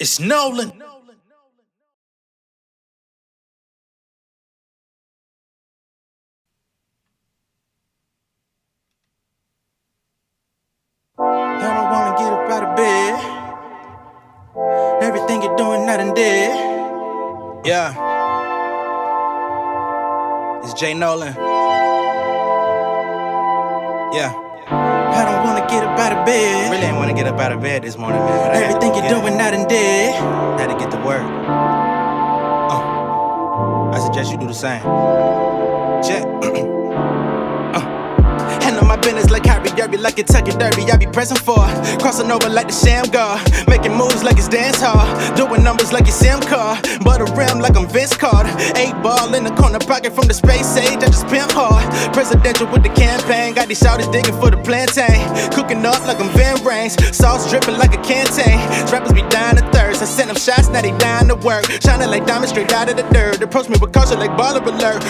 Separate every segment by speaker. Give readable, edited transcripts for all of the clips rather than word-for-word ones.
Speaker 1: It's Nolan.
Speaker 2: I don't wanna get up out of bed. Everything you're doing, not and dead. Yeah. It's J Nolan. Yeah. I don't wanna get up out of bed.
Speaker 1: Really ain't want to get up out of bed this morning, man. But
Speaker 2: Everything you're doing, not and dead.
Speaker 1: had to get to work. I suggest you do the same. Check.
Speaker 2: Handle my business like Harry Derby, like Kentucky Derby. I be pressing for crossing over like the sham guard, making moves like it's dance hall, doing numbers like it's Sam car, butter rim like I'm Vince Carter. 8-ball in the corner pocket from the space age. I just pimp hard, presidential with the campaign. Got these shoulders digging for the plantain, cooking up like I'm Van Rains, sauce dripping like a canteen. Rappers be dying of thirst. I send them shots, now they dying to work, shining like diamonds straight out of the dirt. Approach me with caution like baller alert.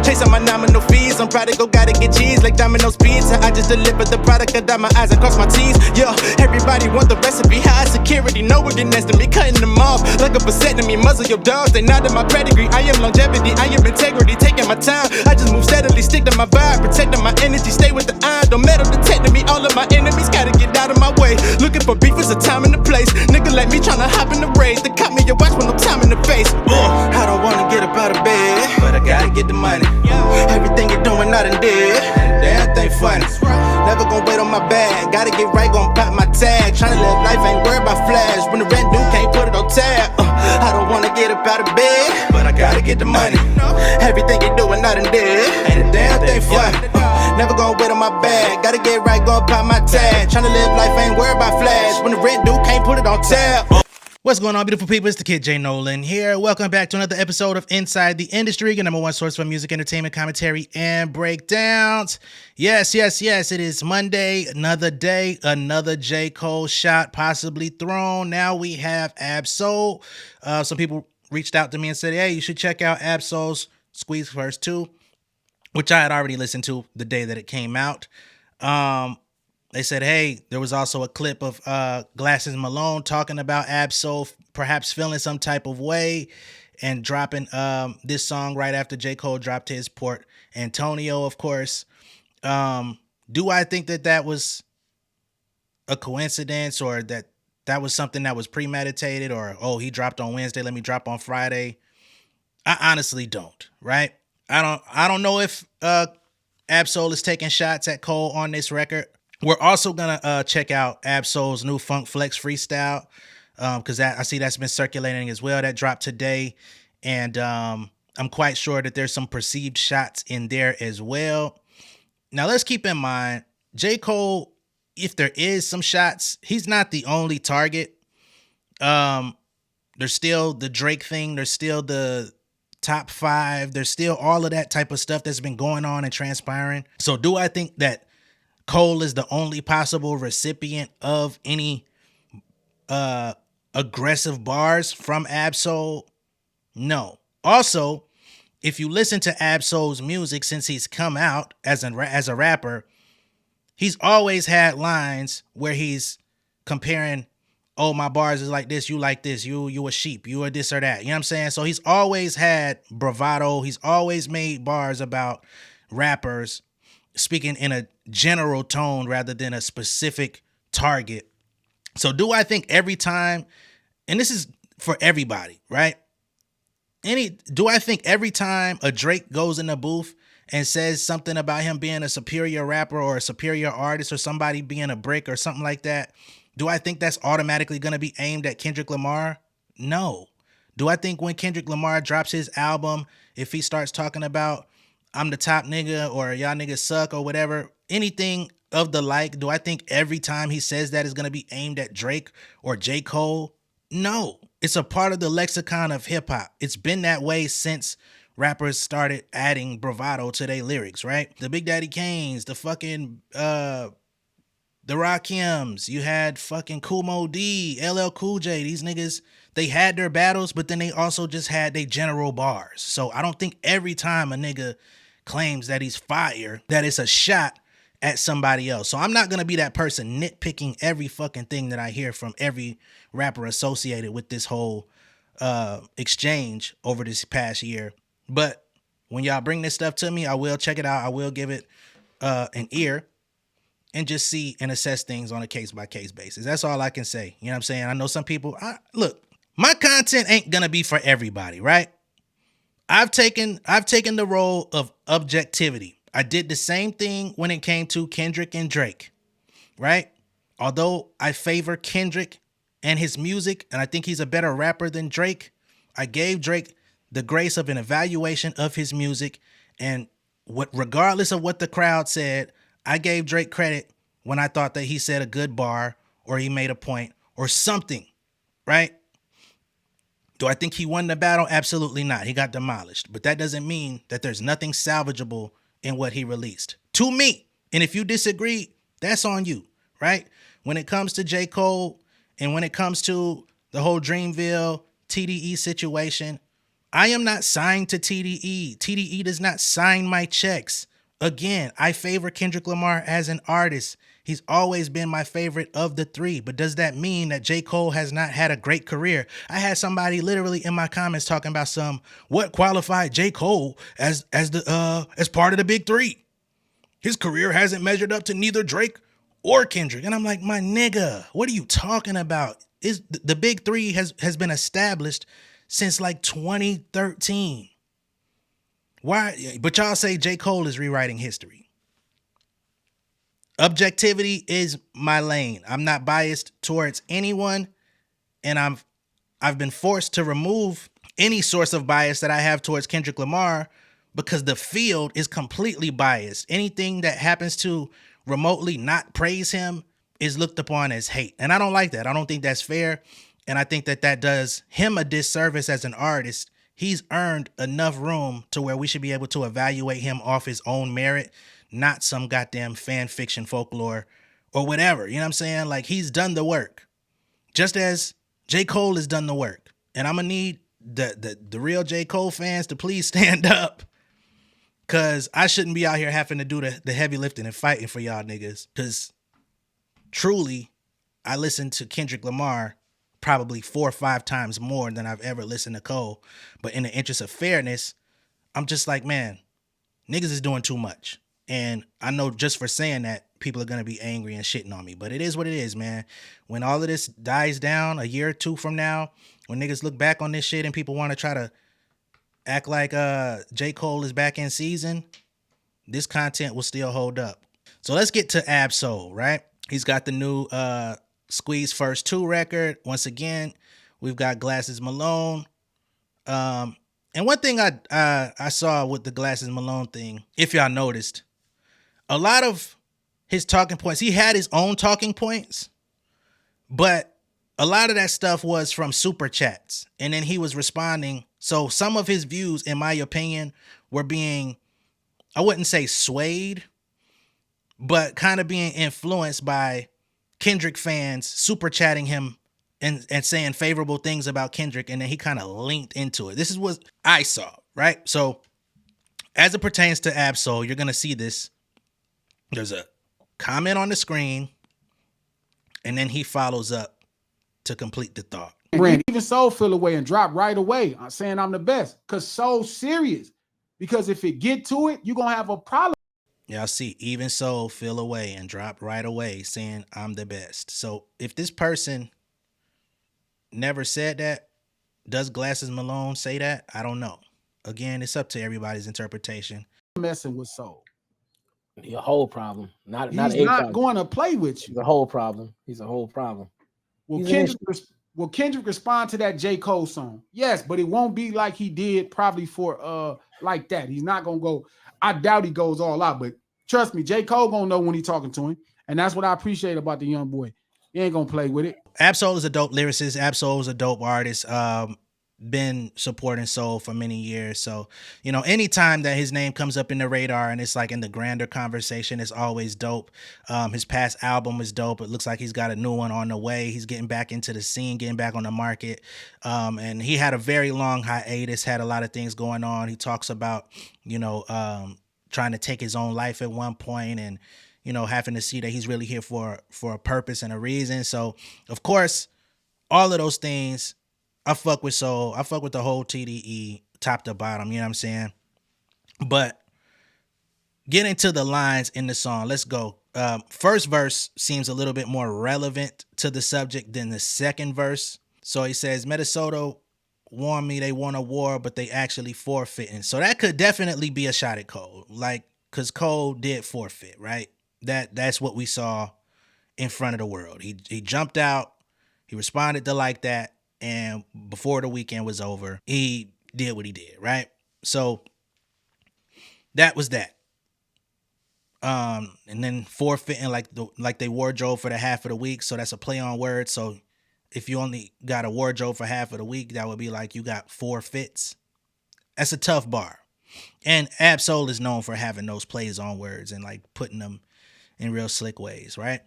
Speaker 2: Chasing my nominal fees, I'm prodigal, gotta get cheese like Domino's pizza. I just deliver the product, I dot my eyes and cross my T's. Yeah, everybody want the recipe. High security, know what you're next to me. Cutting them off like a vasectomy. Muzzle your dogs, they not in my pedigree. I am longevity, I am integrity. Taking my time, I just move steadily. Stick to my vibe, protecting my energy. Stay with the iron, don't metal detecting me. All of my enemies gotta get out of my way. Looking for beef, it's a time and a place. Nigga like me tryna hop in the race. They cut me a watch with no time in the face. I don't wanna get up out of bed,
Speaker 1: But I gotta get the money.
Speaker 2: everything you're doing, not and dead.
Speaker 1: And damn thing funny.
Speaker 2: Never gon' wait on my bag. Gotta get right, gon' pop my tag. Tryna live life, ain't worried about flash. When the rent due, can't put it on tab. I don't wanna get up out of bed,
Speaker 1: But I gotta get the money.
Speaker 2: everything you doing, not and dead.
Speaker 1: Ain't a damn thing funny.
Speaker 2: Never gon' wait on my bag. Gotta get right, gon' pop my tag. Tryna live life, ain't worried about flash. When the rent due, can't put it on tab.
Speaker 1: What's going on, beautiful people? It's the kid J Nolan here. Welcome back to another episode of Inside the Industry, your number one source for music, entertainment, commentary, and breakdowns. Yes, it is Monday, another day, another J. Cole shot possibly thrown. Now we have Ab-Soul. Some people reached out to me and said, hey, you should check out Ab-Soul's Squeeze First 2, which I had already listened to the day that it came out. They said, hey, there was also a clip of Glasses Malone talking about Ab-Soul perhaps feeling some type of way and dropping this song right after J. Cole dropped his Port Antonio, of course. Do I think that was a coincidence, or that was something that was premeditated, or, oh, he dropped on Wednesday, let me drop on Friday? I honestly don't, right? I don't know if Ab-Soul is taking shots at Cole on this record. We're also gonna check out Ab-Soul's new Funk Flex freestyle, because I see that's been circulating as well. That dropped today, and I'm quite sure that there's some perceived shots in there as well. Now let's keep in mind, J. Cole, if there is some shots, he's not the only target. There's still the Drake thing. There's still the top 5. There's still all of that type of stuff that's been going on and transpiring. So do I think that Cole is the only possible recipient of any aggressive bars from Ab-Soul? No. Also, if you listen to Ab-Soul's music since he's come out as a rapper, he's always had lines where he's comparing, oh, my bars is like this, you like this, you a sheep, you are this or that. You know what I'm saying? So he's always had bravado. He's always made bars about rappers, speaking in a general tone rather than a specific target. So do I think every time, and this is for everybody, right? Do I think every time a Drake goes in the booth and says something about him being a superior rapper or a superior artist or somebody being a brick or something like that, do I think that's automatically going to be aimed at Kendrick Lamar? No. Do I think when Kendrick Lamar drops his album, if he starts talking about I'm the top nigga or y'all niggas suck or whatever, anything of the like, do I think every time he says that is going to be aimed at Drake or J. Cole? No. It's a part of the lexicon of hip hop. It's been that way since rappers started adding bravado to their lyrics, right? The Big Daddy Kanes, the fucking the Rakims, you had fucking Kumo D, LL Cool J. These niggas, they had their battles, but then they also just had their general bars. So I don't think every time a nigga claims that he's fire, that it's a shot at somebody else. So I'm not going to be that person nitpicking every fucking thing that I hear from every rapper associated with this whole exchange over this past year. But when y'all bring this stuff to me, I will check it out. I will give it an ear and just see and assess things on a case by case basis. That's all I can say. You know what I'm saying? I know some people, look, my content ain't going to be for everybody, right? I've taken the role of objectivity. I did the same thing when it came to Kendrick and Drake, right? Although I favor Kendrick and his music, and I think he's a better rapper than Drake, I gave Drake the grace of an evaluation of his music, and regardless of what the crowd said, I gave Drake credit when I thought that he said a good bar or he made a point or something, right? Do I think he won the battle? Absolutely not. He got demolished. But that doesn't mean that there's nothing salvageable in what he released. To me. And if you disagree, that's on you, right? When it comes to J. Cole and when it comes to the whole Dreamville TDE situation, I am not signed to TDE. TDE does not sign my checks. Again, I favor Kendrick Lamar as an artist. He's always been my favorite of the three. But does that mean that J. Cole has not had a great career? I had somebody literally in my comments talking about what qualified J. Cole as part of the big three. His career hasn't measured up to neither Drake or Kendrick. And I'm like, my nigga, what are you talking about? The big three has been established since like 2013. Why? But y'all say J. Cole is rewriting history. Objectivity is my lane. I'm not biased towards anyone, and I've been forced to remove any source of bias that I have towards Kendrick Lamar because the field is completely biased. Anything that happens to remotely not praise him is looked upon as hate, and I don't like that. I don't think that's fair, and I think that does him a disservice as an artist. He's earned enough room to where we should be able to evaluate him off his own merit, not some goddamn fan fiction folklore or whatever. You know what I'm saying? Like, he's done the work, just as J. Cole has done the work. And I'm gonna need the real J. Cole fans to please stand up, because I shouldn't be out here having to do the heavy lifting and fighting for y'all niggas. Because truly, I listen to Kendrick Lamar probably 4 or 5 times more than I've ever listened to Cole. But in the interest of fairness, I'm just like, man, niggas is doing too much. And I know just for saying that, people are going to be angry and shitting on me. But it is what it is, man. When all of this dies down a year or two from now, when niggas look back on this shit and people want to try to act like J. Cole is back in season, this content will still hold up. So let's get to Ab-Soul, right? He's got the new Squeeze First 2 record. Once again, we've got Glasses Malone. And one thing I saw with the Glasses Malone thing, if y'all noticed, a lot of his talking points, he had his own talking points, but a lot of that stuff was from super chats. And then he was responding. So some of his views, in my opinion, were being, I wouldn't say swayed, but kind of being influenced by Kendrick fans super chatting him and saying favorable things about Kendrick. And then he kind of linked into it. This is what I saw, right? So as it pertains to Ab-Soul, you're going to see this. There's a comment on the screen, and then he follows up to complete the thought.
Speaker 3: And even Soul fell away and dropped right away saying I'm the best, because Soul's serious. Because if it get to it, you're going to have a problem.
Speaker 1: Y'all see, even Soul fell away and dropped right away saying I'm the best. So if this person never said that, does Glasses Malone say that? I don't know. Again, it's up to everybody's interpretation.
Speaker 3: Messing with Soul.
Speaker 4: He's a whole problem.
Speaker 3: He's not going to play with you.
Speaker 4: He's a whole problem. He's a whole problem.
Speaker 3: Will Kendrick respond to that J. Cole song? Yes, but it won't be like he did probably for like that. He's not gonna go. I doubt he goes all out, but trust me, J. Cole gonna know when he's talking to him. And that's what I appreciate about the young boy. He ain't gonna play with it.
Speaker 1: Ab-Soul is a dope lyricist. Ab-Soul is a dope artist. Been supporting Soul for many years. So, you know, anytime that his name comes up in the radar and it's like in the grander conversation, it's always dope. His past album is dope. It looks like he's got a new one on the way. He's getting back into the scene, getting back on the market. And he had a very long hiatus, had a lot of things going on. He talks about, you know, trying to take his own life at one point and, having to see that he's really here for a purpose and a reason. So, of course, all of those things, I fuck with Soul. I fuck with the whole TDE, top to bottom. You know what I'm saying? But get into the lines in the song. Let's go. First verse seems a little bit more relevant to the subject than the second verse. So he says, Minnesota warned me they want a war, but they actually forfeiting. So that could definitely be a shot at Cole. Like, because Cole did forfeit, right? That's what we saw in front of the world. He jumped out. He responded to like that. And before the weekend was over, he did what he did, right? So that was that. And then forfeiting like they wardrobe for the half of the week. So that's a play on words. So if you only got a wardrobe for half of the week, that would be like you got 4 fits. That's a tough bar. And Ab-Soul is known for having those plays on words and like putting them in real slick ways, right?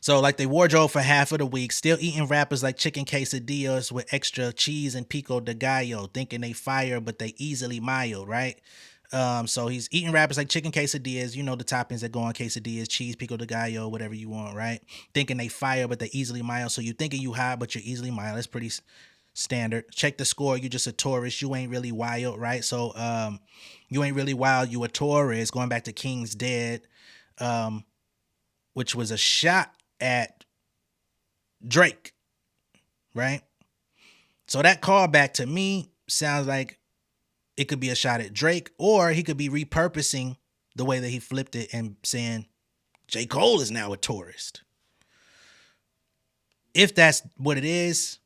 Speaker 1: So like they wardrobe for half of the week, still eating rappers like chicken quesadillas with extra cheese and pico de gallo, thinking they fire, but they easily mild, right? So he's eating rappers like chicken quesadillas, the toppings that go on quesadillas, cheese, pico de gallo, whatever you want, right? Thinking they fire, but they easily mild. So you thinking you high, but you're easily mild. That's pretty standard. Check the score. You just a tourist. You ain't really wild, right? So you ain't really wild. You a tourist. Going back to King's Dead, which was a shot at Drake, right? So that callback to me sounds like it could be a shot at Drake, or he could be repurposing the way that he flipped it and saying J. Cole is now a tourist. If that's what it is,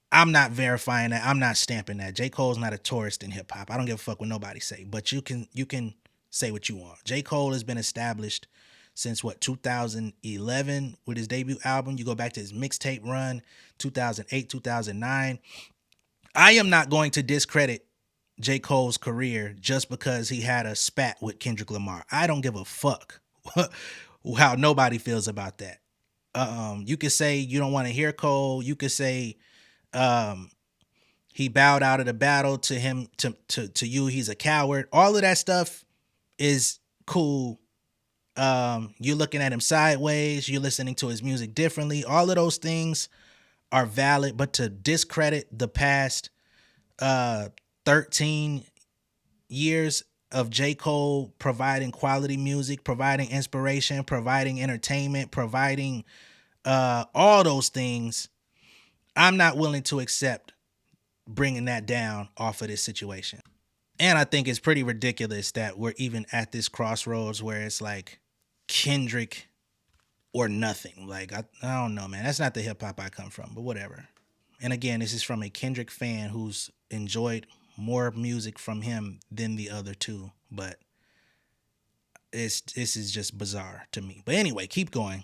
Speaker 1: I'm not verifying that. I'm not stamping that. J. Cole's not a tourist in hip hop. I don't give a fuck what nobody say, but you can say what you want. J. Cole has been established since 2011 with his debut album. You go back to his mixtape run, 2008, 2009. I am not going to discredit J. Cole's career just because he had a spat with Kendrick Lamar. I don't give a fuck how nobody feels about that. You could say you don't want to hear Cole. You could say he bowed out of the battle to him, to you, he's a coward. All of that stuff is cool. You're looking at him sideways. You're listening to his music differently. All of those things are valid, but to discredit the past 13 years of J. Cole providing quality music, providing inspiration, providing entertainment, providing all those things, I'm not willing to accept bringing that down off of this situation. And I think it's pretty ridiculous that we're even at this crossroads where it's like Kendrick or nothing. Like, I don't know, man. That's not the hip hop I come from, but whatever. And again, this is from a Kendrick fan who's enjoyed more music from him than the other two, but this is just bizarre to me. But anyway, keep going.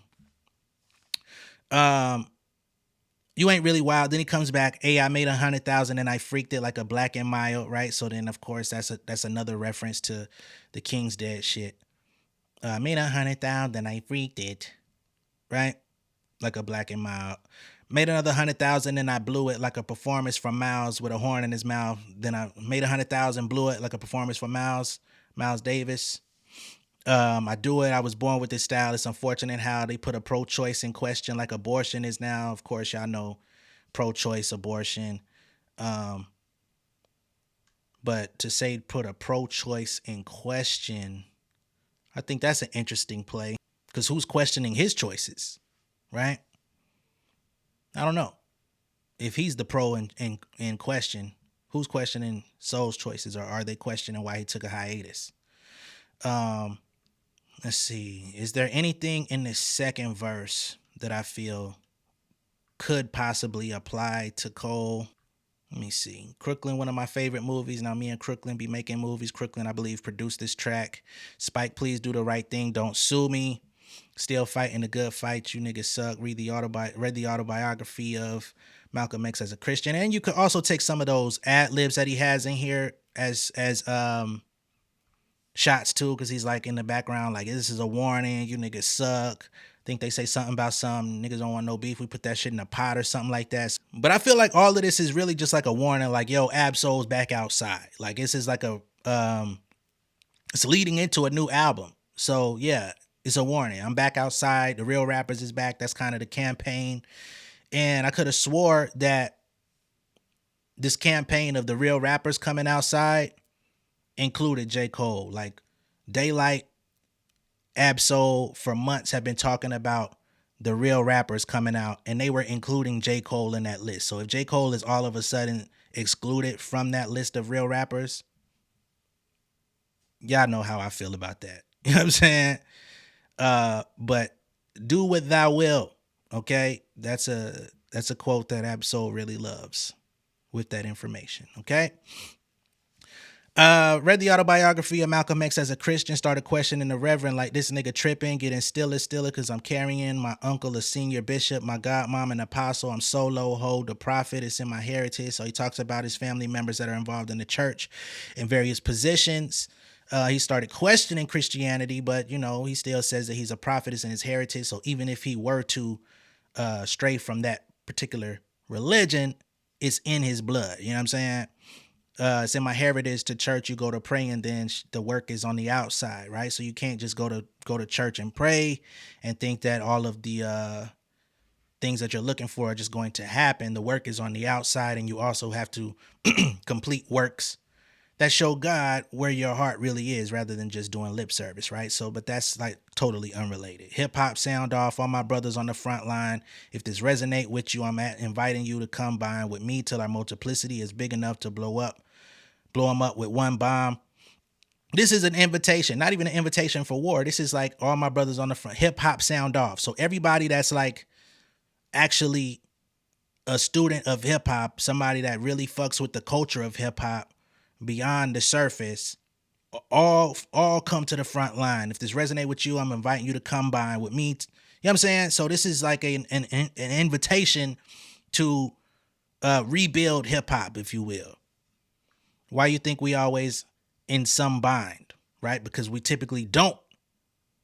Speaker 1: You ain't really wild. Then he comes back. Hey, I made 100,000 and I freaked it like a black and mild, right? So then, of course, that's another reference to the King's Dead shit. I made 100,000 and I freaked it, right? Like a black and mild. Made another 100,000 and I blew it like a performance from Miles with a horn in his mouth. Then I made 100,000, blew it like a performance from Miles Davis. I do it. I was born with this style. It's unfortunate how they put a pro-choice in question, like abortion is now. Of course, y'all know pro-choice abortion. But to say put a pro-choice in question, I think that's an interesting play, because who's questioning his choices, right? I don't know. If he's the pro in question, who's questioning Soul's choices, or are they questioning why he took a hiatus? Let's see. Is there anything in this second verse that I feel could possibly apply to Cole? Let me see. Crooklyn, one of my favorite movies. Now me and Crooklyn be making movies. Crooklyn, I believe, produced this track. Spike, please do the right thing. Don't sue me. Still fighting the good fight. You niggas suck. Read the autobiography of Malcolm X as a Christian. And you could also take some of those ad-libs that he has in here as shots too, because he's like in the background, like, this is a warning. You niggas suck. Think they say something about some niggas don't want no beef. We put that shit in a pot or something like that. But I feel like all of this is really just like a warning, like, yo, Ab-Soul's back outside. Like, this is like a, it's leading into a new album. So yeah, it's a warning. I'm back outside. The Real Rappers is back. That's kind of the campaign. And I could have swore that this campaign of the Real Rappers coming outside included J. Cole. Like Daylight, Absol for months have been talking about the Real Rappers coming out, and they were including J. Cole in that list. So if J. Cole is all of a sudden excluded from that list of Real Rappers, y'all know how I feel about that. You know what I'm saying? But do what thou will. Okay, that's a quote that Absol really loves. With that information, okay. Read the autobiography of Malcolm X as a Christian. Started questioning the Reverend like, this nigga tripping, getting stiller because I'm carrying my uncle a senior bishop, my godmom an apostle. I'm solo, hold the prophet. It's in my heritage. So he talks about his family members that are involved in the church in various positions. He started questioning Christianity, but he still says that he's a prophet. It's in his heritage. So even if he were to stray from that particular religion, it's in his blood. You know what I'm saying? It's in my heritage. To church you go to pray, and then the work is on the outside, right? So you can't just go to church and pray and think that all of the things that you're looking for are just going to happen. The work is on the outside, and you also have to complete works that show God where your heart really is, rather than just doing lip service, right? So, but that's like totally unrelated. Hip hop sound off. All my brothers on the front line. If this resonate with you, I'm inviting you to combine with me till our multiplicity is big enough to blow them up with one bomb. This is an invitation, not even an invitation for war. This is like all my brothers on the front. Hip hop sound off. So everybody that's like actually a student of hip hop, somebody that really fucks with the culture of hip hop beyond the surface, all come to the front line. If this resonate with you, I'm inviting you to combine with me. You know what I'm saying? So this is like an invitation to rebuild hip hop, if you will. Why you think we always in some bind, right? Because we typically don't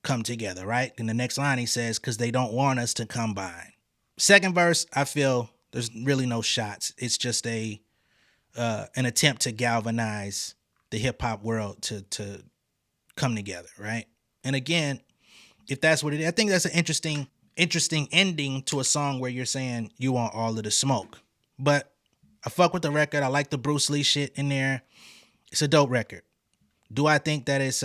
Speaker 1: come together, right? In the next line, he says, because they don't want us to combine. Second verse, I feel there's really no shots. It's just an attempt to galvanize the hip hop world to come together, right? And again, if that's what it is, I think that's an interesting ending to a song where you're saying you want all of the smoke. But I fuck with the record. I like the Bruce Lee shit in there. It's a dope record. Do I think that it's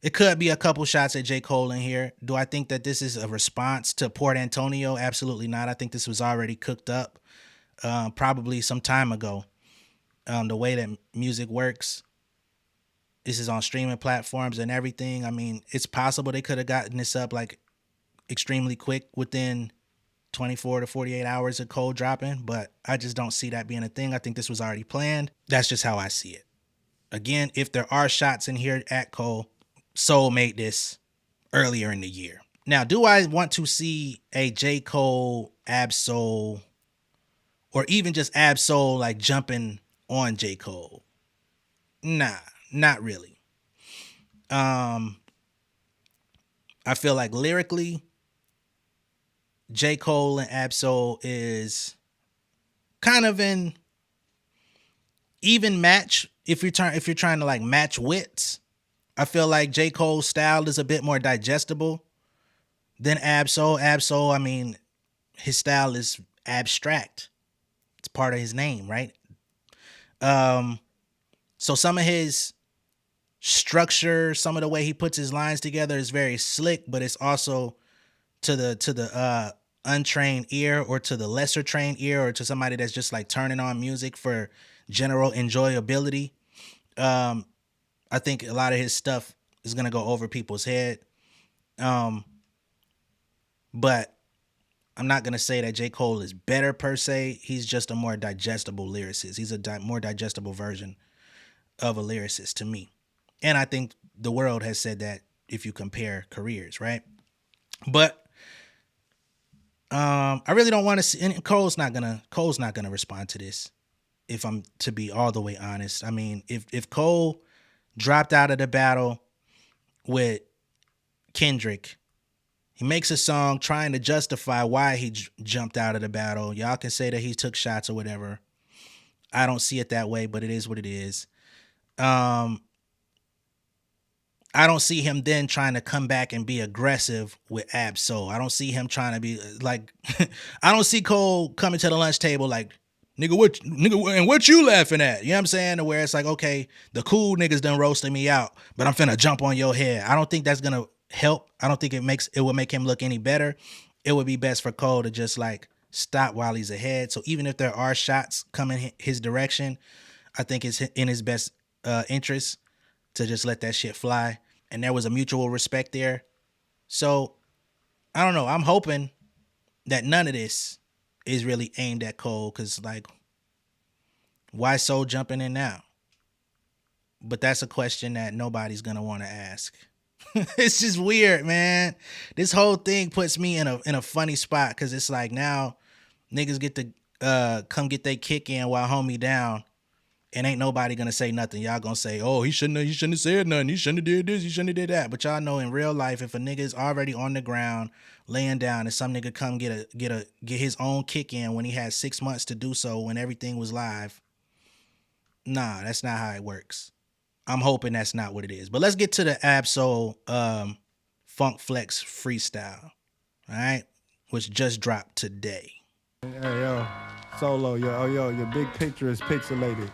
Speaker 1: it could be a couple shots at J. Cole in here? Do I think that this is a response to Port Antonio? Absolutely not. I think this was already cooked up probably some time ago. The way that music works, this is on streaming platforms and everything. I mean, it's possible they could have gotten this up like extremely quick within 24 to 48 hours of Cole dropping, but I just don't see that being a thing. I think this was already planned. That's just how I see it. Again, if there are shots in here at Cole, Soul made this earlier in the year. Now, do I want to see a J. Cole, Absol, or even just Absol like jumping on J. Cole? Nah, not really. I feel like lyrically, J. Cole and Absol is kind of an even match. If you're trying to like match wits, I feel like J. Cole's style is a bit more digestible than Absol. Absol, I mean, his style is abstract. It's part of his name, right? So some of his structure, some of the way he puts his lines together is very slick, but it's also to the untrained ear, or to the lesser trained ear, or to somebody that's just like turning on music for general enjoyability. I think a lot of his stuff is gonna go over people's head. But I'm not gonna say that J. Cole is better per se. He's just a more digestible lyricist. He's a more digestible version of a lyricist to me. And I think the world has said that if you compare careers, right? But I really don't want to see, and Cole's not gonna respond to this, if I'm to be all the way honest. I mean, if Cole dropped out of the battle with Kendrick, he makes a song trying to justify why he jumped out of the battle. Y'all can say that he took shots or whatever. I don't see it that way, but it is what it is. I I don't see him then trying to come back and be aggressive with Ab-Soul. I don't see him trying to be like, I don't see Cole coming to the lunch table like, and what you laughing at? You know what I'm saying? Where it's like, okay, the cool niggas done roasting me out, but I'm finna jump on your head. I don't think that's gonna help. I don't think it will make him look any better. It would be best for Cole to just like stop while he's ahead. So even if there are shots coming his direction, I think it's in his best interest to just let that shit fly. And there was a mutual respect there. So I don't know. I'm hoping that none of this is really aimed at Cole, because like, why so jumping in now? But that's a question that nobody's gonna want to ask. It's just weird, man. This whole thing puts me in a funny spot, because it's like now niggas get to come get their kick in while homie down, and ain't nobody gonna say nothing. Y'all gonna say, oh, he shouldn't have said nothing. He shouldn't have did this. He shouldn't have did that. But y'all know in real life, if a nigga is already on the ground laying down, and some nigga come get his own kick in when he had 6 months to do so, when everything was live, nah, that's not how it works. I'm hoping that's not what it is. But let's get to the Ab-Soul Funk Flex freestyle, all right, which just dropped today.
Speaker 5: Hey, yo, Solo, your big picture is pixelated.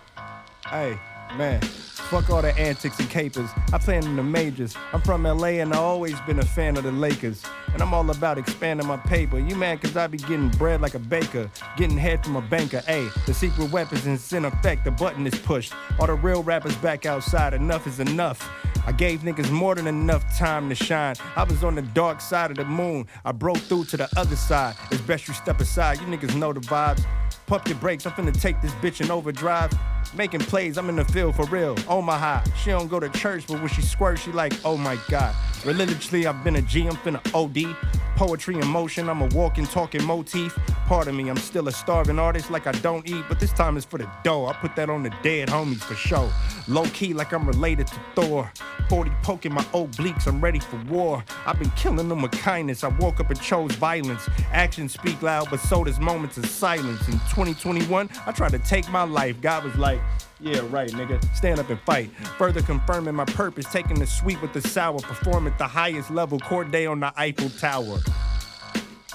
Speaker 5: Hey, man, fuck all the antics and capers. I play in the majors. I'm from LA and I always been a fan of the Lakers. And I'm all about expanding my paper. You mad cause I be getting bread like a baker, getting head from a banker. Hey, the secret weapons is in effect, the button is pushed. All the real rappers back outside, enough is enough. I gave niggas more than enough time to shine. I was on the dark side of the moon. I broke through to the other side. It's best you step aside, you niggas know the vibes. Pump your brakes, I'm finna take this bitch in overdrive. Making plays, I'm in the field for real. Oh my high, she don't go to church, but when she squirts, she like, oh my God. Religiously, I've been a G, I'm finna OD. Poetry in motion, I'm a walking, talking motif. Pardon me, I'm still a starving artist like I don't eat, but this time it's for the dough. I put that on the dead homies for sure. Low key like I'm related to Thor. 40 poking my obliques, I'm ready for war. I've been killing them with kindness, I woke up and chose violence. Actions speak loud, but so does moments of silence. In 2021, I tried to take my life. God was like, yeah, right, nigga. Stand up and fight. Further confirming my purpose, taking the sweet with the sour. Perform at the highest level, court day on the Eiffel Tower.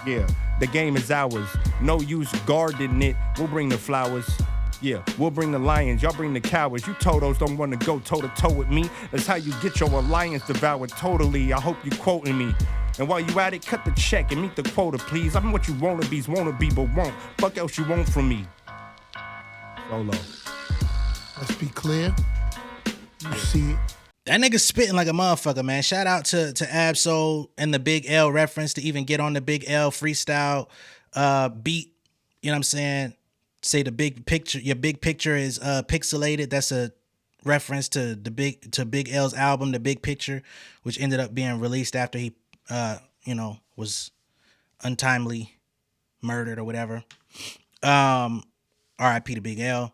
Speaker 5: Yeah, the game is ours. No use guarding it. We'll bring the flowers. Yeah, we'll bring the lions. Y'all bring the cowards. You totos don't want to go toe-to-toe with me. That's how you get your alliance devoured totally. I hope you quoting me. And while you at it, cut the check and meet the quota, please. I'm what you wannabes wanna be, but won't. Fuck else you want from me. Solo.
Speaker 6: Let's be clear. You see it.
Speaker 1: That nigga spitting like a motherfucker, man. Shout out to Ab-Soul and the Big L reference to even get on the Big L freestyle beat. You know what I'm saying? Say the big picture, your big picture is pixelated. That's a reference to Big L's album, The Big Picture, which ended up being released after he was untimely murdered or whatever. R.I.P. to Big L.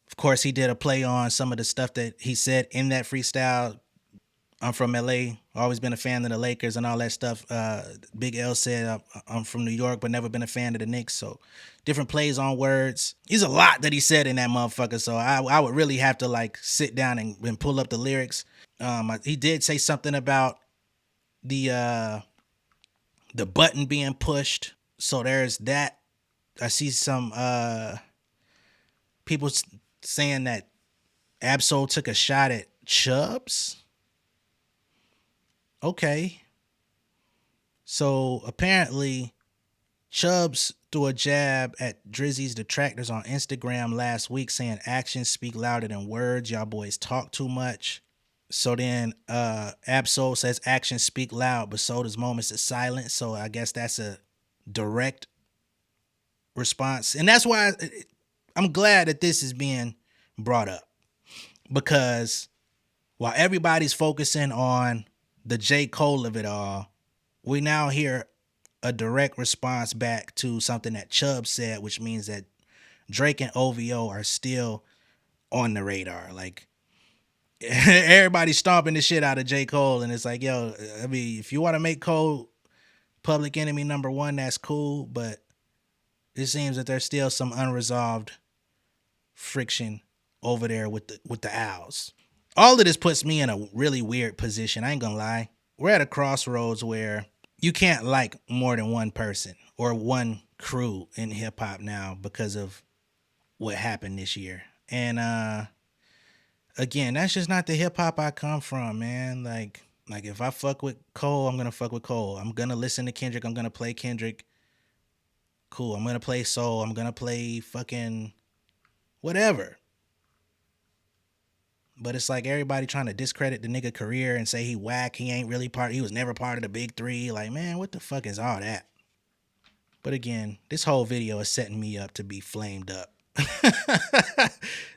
Speaker 1: Of course, he did a play on some of the stuff that he said in that freestyle. I'm from LA, always been a fan of the Lakers and all that stuff. Big L said, I'm from New York, but never been a fan of the Knicks. So different plays on words. There's a lot that he said in that motherfucker. So I would really have to like sit down and pull up the lyrics. He did say something about the button being pushed. So there's that. I see some people saying that Ab-Soul took a shot at Chubbs. Okay. So apparently Chubbs threw a jab at Drizzy's detractors on Instagram last week saying actions speak louder than words. Y'all boys talk too much. So then Ab-Soul says actions speak loud, but so does moments of silence. So I guess that's a direct response. And that's why I'm glad that this is being brought up, because while everybody's focusing on the J. Cole of it all, we now hear a direct response back to something that Chubb said, which means that Drake and OVO are still on the radar. Like, everybody's stomping the shit out of J. Cole, and it's like, yo, I mean, if you want to make Cole public enemy number one, that's cool, but it seems that there's still some unresolved friction over there with the Owls. all of this puts me in a really weird position. I ain't gonna lie. We're at a crossroads where you can't like more than one person or one crew in hip hop now because of what happened this year. And again, that's just not the hip hop I come from, man. Like if I fuck with Cole, I'm gonna fuck with Cole. I'm gonna listen to Kendrick. I'm gonna play Kendrick. Cool. I'm gonna play soul. I'm gonna play fucking whatever. But it's like everybody trying to discredit the nigga career and say he whack. He ain't really he was never part of the big three. Like, man, what the fuck is all that? But again, this whole video is setting me up to be flamed up.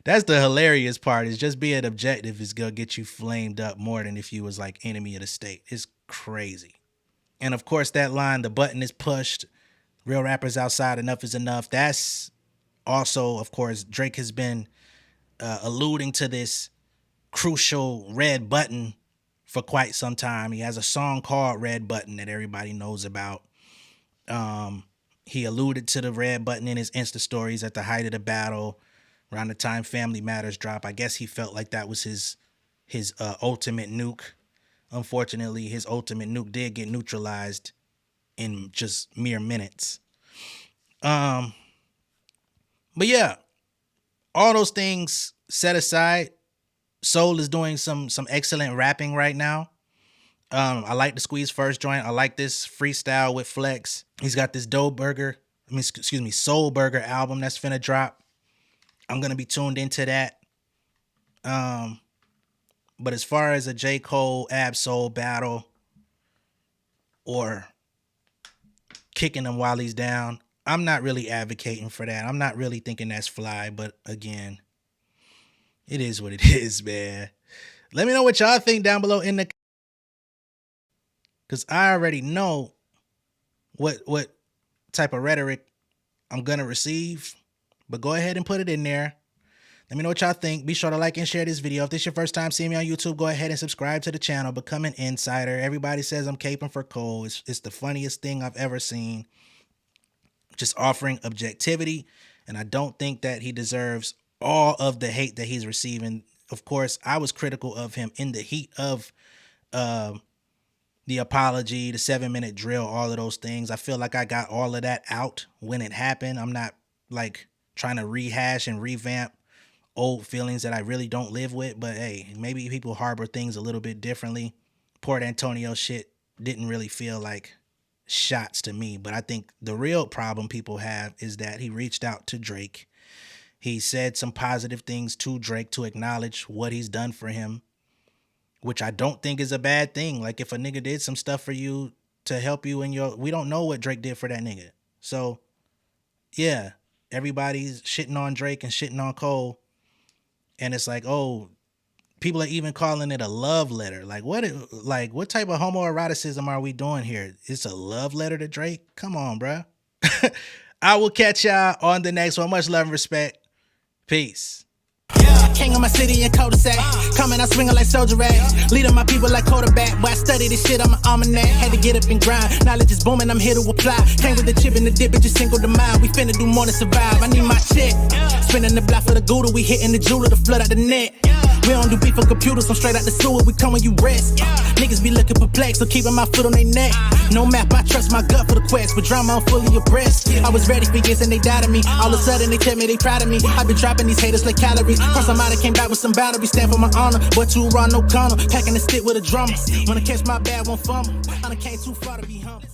Speaker 1: That's the hilarious part, is just being objective is gonna get you flamed up more than if you was like enemy of the state. It's crazy. And of course that line, the button is pushed, real rappers outside, enough is enough. That's also, of course, Drake has been alluding to this crucial red button for quite some time. He has a song called Red Button that everybody knows about. He alluded to the red button in his Insta stories at the height of the battle, around the time Family Matters dropped. I guess he felt like that was his ultimate nuke. Unfortunately, his ultimate nuke did get neutralized in just mere minutes. But yeah, all those things set aside, Soul is doing some excellent rapping right now. I like the Squeeze First joint. I like this freestyle with Flex. He's got this Soul Burger album that's finna drop. I'm gonna be tuned into that. But as far as a J. Cole Ab Soul battle or kicking him while he's down, I'm not really advocating for that. I'm not really thinking that's fly, but again, it is what it is, man. Let me know what y'all think down below in the, because I already know what type of rhetoric I'm gonna receive, but go ahead and put it in there. Let me know what y'all think. Be sure to like and share this video. If this is your first time seeing me on YouTube, go ahead and subscribe to the channel. Become an insider. Everybody says I'm caping for Cole. It's the funniest thing I've ever seen. Just offering objectivity, and I don't think that he deserves all of the hate that he's receiving. Of course, I was critical of him in the heat of the apology, the 7-minute drill, all of those things. I feel like I got all of that out when it happened. I'm not like trying to rehash and revamp old feelings that I really don't live with, but hey, maybe people harbor things a little bit differently. Port Antonio shit didn't really feel like shots to me, but I think the real problem people have is that he reached out to Drake. He said some positive things to Drake to acknowledge what he's done for him, which I don't think is a bad thing. Like if a nigga did some stuff for you to help you in your, we don't know what Drake did for that nigga. So yeah, everybody's shitting on Drake and shitting on Cole. And it's like, oh, people are even calling it a love letter. Like what type of homoeroticism are we doing here? It's a love letter to Drake? Come on, bro. I will catch y'all on the next one. Much love and respect. Peace.
Speaker 2: King of my city and cul-de-sac. Coming out swinging like soldier rag. Leading my people like quarterback. But I study this shit, I'm an almanac. Had to get up and grind. Knowledge is booming, I'm here to apply. Came with the chip and the dip, it just single the mind. We finna do more than survive. I need my check. Spinning the block for the Gouda. We hitting the jeweler to flood out the net. We don't do beef for computers, I'm straight out the sewer. We come when you rest. Niggas be looking perplexed, so keeping my foot on their neck. No map, I trust my gut for the quest. But drama, I'm fully abreast. I was ready for years and they doubted me. All of a sudden they tell me they proud of me. I been dropping these haters like calories. Cross them out, I came back with some boundaries. Stand for my honor, but you run no corner. Packing the stick with a drummer. When I catch my bad, won't fumble. I done came too far to be humble.